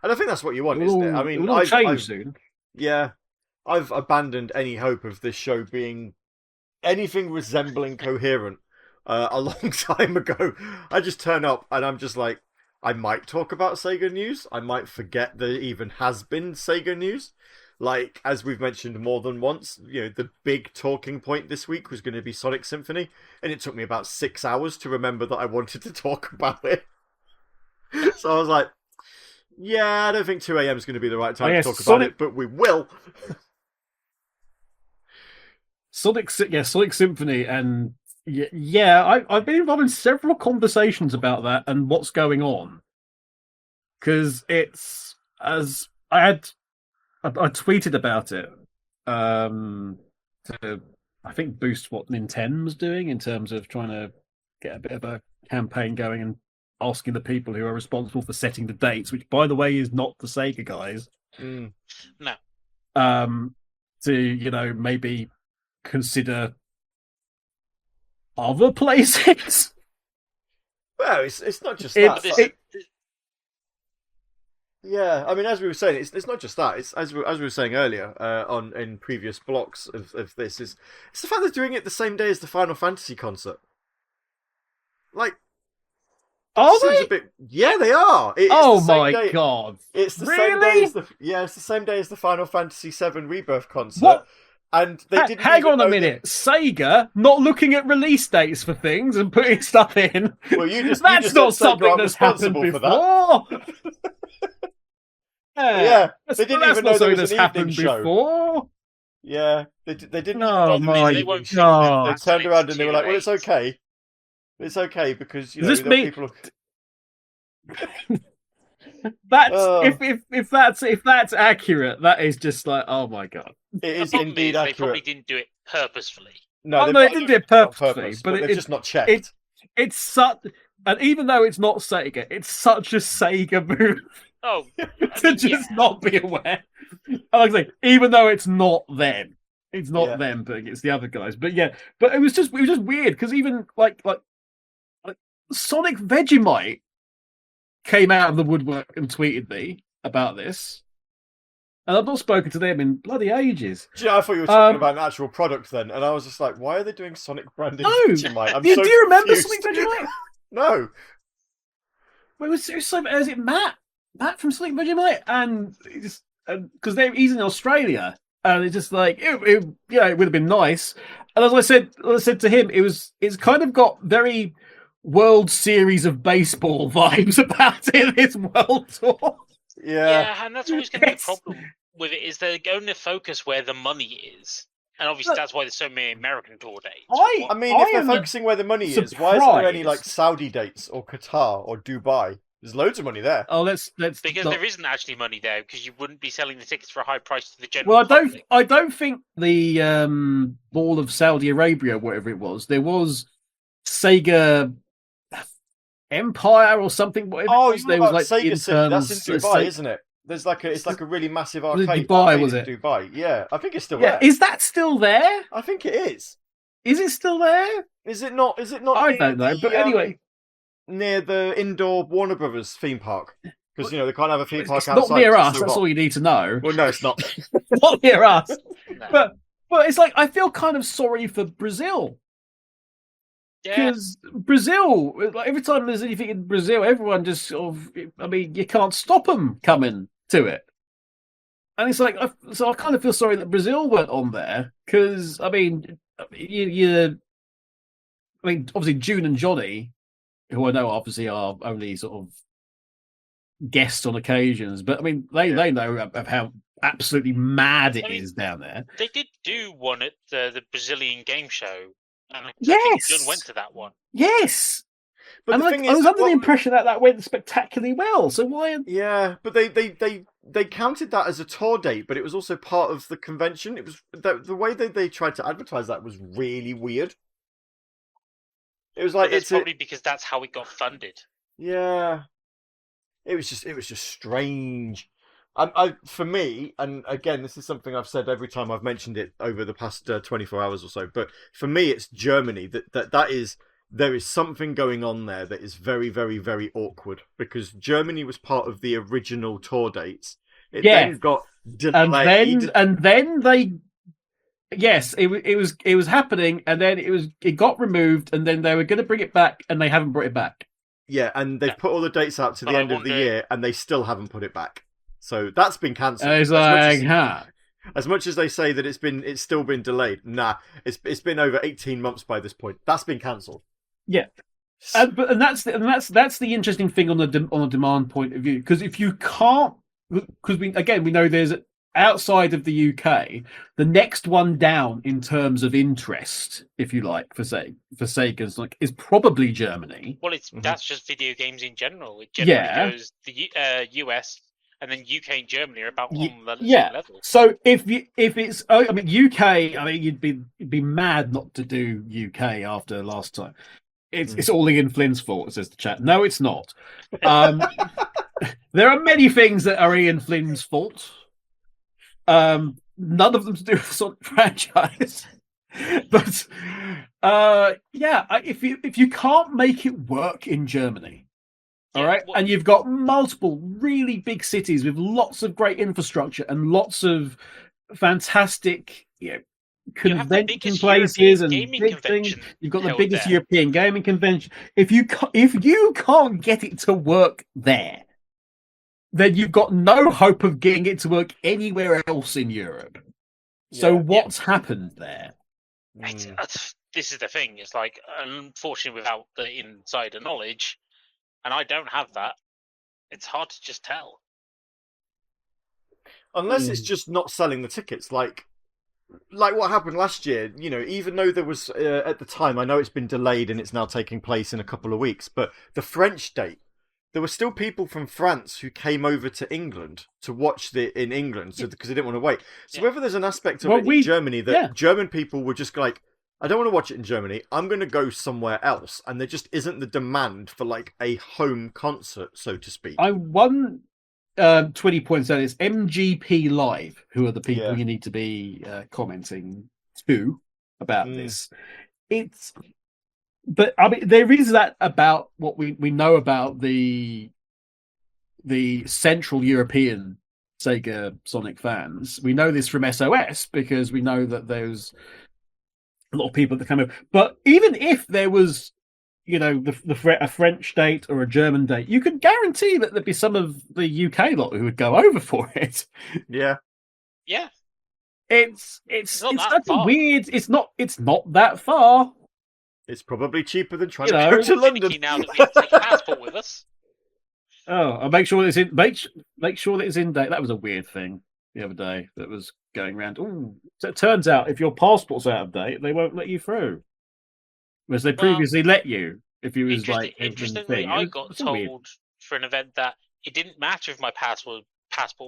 And I think that's what you want, It isn't will, it? I it mean, will all change soon. yeah, I've abandoned any hope of this show being anything resembling coherent a long time ago. I just turn up and I'm just like, I might talk about Sega news. I might forget there even has been Sega news. Like, as we've mentioned more than once, the big talking point this week was going to be Sonic Symphony, and it took me about 6 hours to remember that I wanted to talk about it. So I was like, yeah, I don't think 2 a.m. is going to be the right time to talk about it, but we will. Sonic Symphony, and I've been involved in several conversations about that and what's going on. Because it's, as I tweeted about it to, I think, boost what Nintendo's doing in terms of trying to get a bit of a campaign going and asking the people who are responsible for setting the dates, which, by the way, is not the Sega guys. No. To, maybe consider other places. Well, it's not just that. Yeah, I mean, as we were saying, it's not just that. It's as we were saying earlier in previous blocks of this. It's the fact they're doing it the same day as the Final Fantasy concert. Like, are they? Yeah, they are. God! It's the really? same day as it's the same day as the Final Fantasy VII Rebirth concert. What? And they didn't. Hang on a minute. Sega not looking at release dates for things and putting stuff in. Well, that's not something that's happened before. Yeah, they didn't even know there was an evening show. Before. Yeah, they didn't. Oh my God! They turned around and they were like, "Well, it's okay. It's okay because people." That's if that's accurate, that is just like, oh my God. It is indeed accurate. They probably didn't do it purposefully. No, they didn't do it purposefully, but they've just not checked. It's such, and even though it's not Sega, it's such a Sega move. Oh, to just not be aware. Like I say, even though it's not them, it's not them, but it's the other guys. But but it was just weird because even like Sonic Vegemite came out of the woodwork and tweeted me about this, and I've not spoken to them in bloody ages. I thought you were talking about an actual product then, and I was just like, why are they doing Sonic branded Vegemite? Do you remember Sonic Vegemite? No. Wait, was it Matt? Matt from Sonic Vegemite, and because he's in Australia, and it's just like it would have been nice. And as I said to him, it's kind of got very World Series of Baseball vibes about it. This World Tour, yeah, and that's always going to be a problem with it. Is they're going to focus where the money is, and obviously that's why there's so many American tour dates. I mean, if they're focusing where the money is, why isn't there any like Saudi dates or Qatar or Dubai? There's loads of money there. Oh, let's because there isn't actually money there because you wouldn't be selling the tickets for a high price to the general. Well, public. I don't think the all of Saudi Arabia, whatever it was, there was Sega Empire or something. Whatever there was like Sega City. That's in Dubai, isn't it? There's it's like a really massive arcade. Dubai, was it? Dubai, yeah. I think it's still there. Is that still there? I think it is. Is it still there? Is it not? I don't know, but anyway. Near the indoor Warner Brothers theme park. Because, they can't have a theme park outside. It's not near us, that's all you need to know. Well, no, it's not. Not near us. No. But it's like, I feel kind of sorry for Brazil. Because Brazil, like, every time there's anything in Brazil, everyone just sort of, you can't stop them coming to it. And it's like, so I kind of feel sorry that Brazil weren't on there. Because, obviously June and Johnny, who I know obviously are only sort of guests on occasions, but they know of how absolutely mad it is down there. They did do one at the Brazilian game show, and I think John went to that one. Yes, but I was under the impression that went spectacularly well. So why? Yeah, but they counted that as a tour date, but it was also part of the convention. It was the way that they tried to advertise that was really weird. It was like it's probably because that's how it got funded. Yeah, it was just strange. For me, and again, this is something I've said every time I've mentioned it over the past 24 hours or so. But for me, it's Germany. That is there is something going on there that is very, very, very awkward, because Germany was part of the original tour dates. It then got delayed, and then they. Yes, it was happening, and then it got removed, and then they were going to bring it back, and they haven't brought it back. Yeah, and they've put all the dates out to the end of the year, and they still haven't put it back. So that's been cancelled. It's like, as much as they say that it's still been delayed. Nah, it's been over 18 months by this point. That's been cancelled. Yeah, and that's the interesting thing on the demand point of view, because if you can't, because we know there's outside of the UK, the next one down in terms of interest, if you like, for Sega's is probably Germany. Well, that's just video games in general. It generally goes the US, and then UK and Germany are about on the same level. So if it's, I mean, UK, I mean, you'd be mad not to do UK after last time. It's all Ian Flynn's fault, says the chat. No, it's not. There are many things that are Ian Flynn's fault. None of them to do with the Sonic franchise, but if you can't make it work in Germany, all right, and you've got multiple really big cities with lots of great infrastructure and lots of fantastic, convention places and big things. You've got the biggest European gaming convention. If you can't get it to work there, then you've got no hope of getting it to work anywhere else in Europe. So what's happened there? This is the thing. It's like, unfortunately, without the insider knowledge, and I don't have that, it's hard to just tell. Unless it's just not selling the tickets, like what happened last year. Even though there was at the time, I know it's been delayed and it's now taking place in a couple of weeks, but the French date, there were still people from France who came over to England to watch in England, because they didn't want to wait. So whether there's an aspect of it in Germany that German people were just like, I don't want to watch it in Germany, I'm going to go somewhere else, and there just isn't the demand for like a home concert, so to speak. 20 points out is MGP Live, who are the people you need to be commenting to about this. But I mean, there is that about what we know about the Central European Sega Sonic fans. We know this from SOS because we know that there's a lot of people that come over. But even if there was, a French date or a German date, you could guarantee that there'd be some of the UK lot who would go over for it. Yeah. Yeah. It's such a weird. It's not that far. It's probably cheaper than trying to go to London. Now that we have to take a passport with us. Oh, I'll make sure that it's in. Make sure that it's in date. That was a weird thing the other day that was going around. Oh, so it turns out if your passport's out of date, they won't let you through. Whereas they previously let you if you was like. Interestingly, I got told for an event that it didn't matter if my passport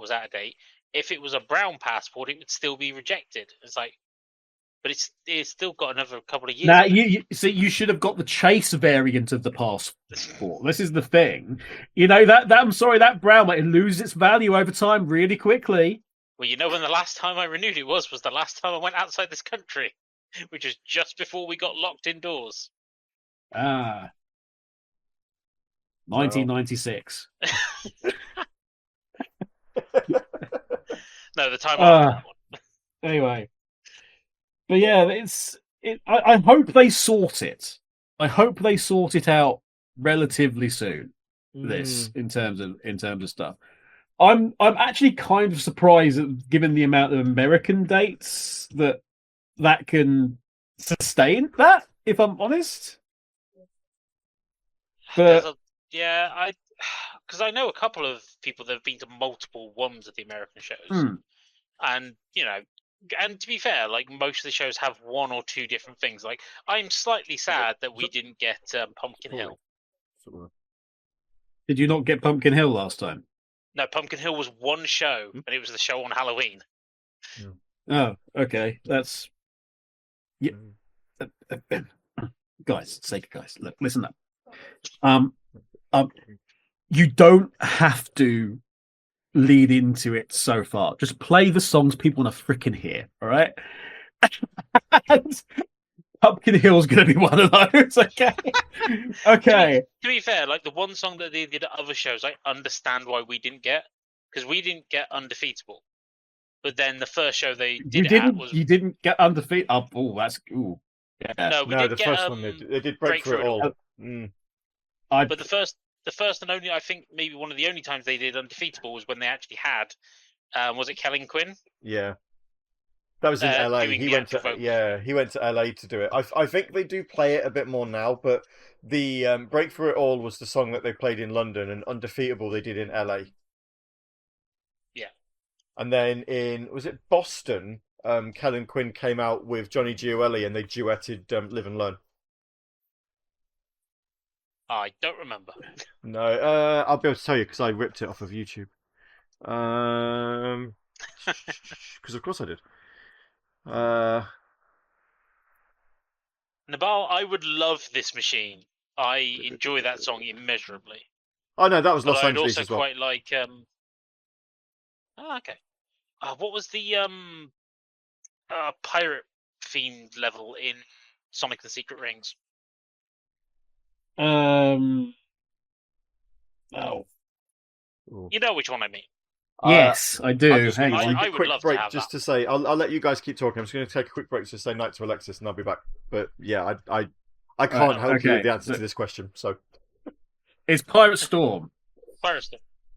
was out of date. If it was a brown passport, it would still be rejected. It's like. But it's still got another couple of years. Now, you should have got the chase variant of the passport. This is the thing. That brown might lose its value over time really quickly. Well, when the last time I renewed it was the last time I went outside this country, which was just before we got locked indoors. 1996. No, the time after that one. Anyway. But yeah, I hope they sort it. I hope they sort it out relatively soon. This in terms of stuff. I'm actually kind of surprised that, given the amount of American dates that can sustain that. If I'm honest, but because I know a couple of people that have been to multiple ones of the American shows, and and to be fair, like most of the shows have one or two different things. Like, I'm slightly sad that we didn't get Pumpkin Hill. Did you not get Pumpkin Hill last time? No, Pumpkin Hill was one show, and it was the show on Halloween. Oh, okay. That's guys. Look, listen up. You don't have to lead into it so far. Just play the songs people want to freaking hear, all right? Pumpkin Hill's going to be one of those. Okay. Okay. To be fair, like the one song that they did at other shows, I understand why we didn't get, because we didn't get Undefeatable. But then the first show they did you didn't get Undefeated. Oh, that's cool. Yeah. No, we no, did the get, first one they did break through it all. But the first and only, I think maybe one of the only times they did Undefeatable was when they actually had, was it Kellen Quinn? Yeah. That was in LA. He went to LA to do it. I think they do play it a bit more now, but the Break Through It All was the song that they played in London, and Undefeatable they did in LA. Yeah. And then was it Boston? Kellen Quinn came out with Johnny Gioeli and they duetted Live and Learn. I don't remember. No, I'll be able to tell you because I ripped it off of YouTube. Because of course I did. Nabal, I would love This Machine. I enjoy that song immeasurably. Oh no, that was Los I'd Angeles also as well. quite like. Okay. What was the pirate themed level in Sonic the Secret Rings? Oh. You know which one I mean. Yes, I do. Hang on. I would quick love break to have just that. to say I'll let you guys keep talking. I'm just going to take a quick break to say night to Alexis and I'll be back. But yeah, I can't help you with the answer to this question. So it's Pirate Storm. Pirate Storm.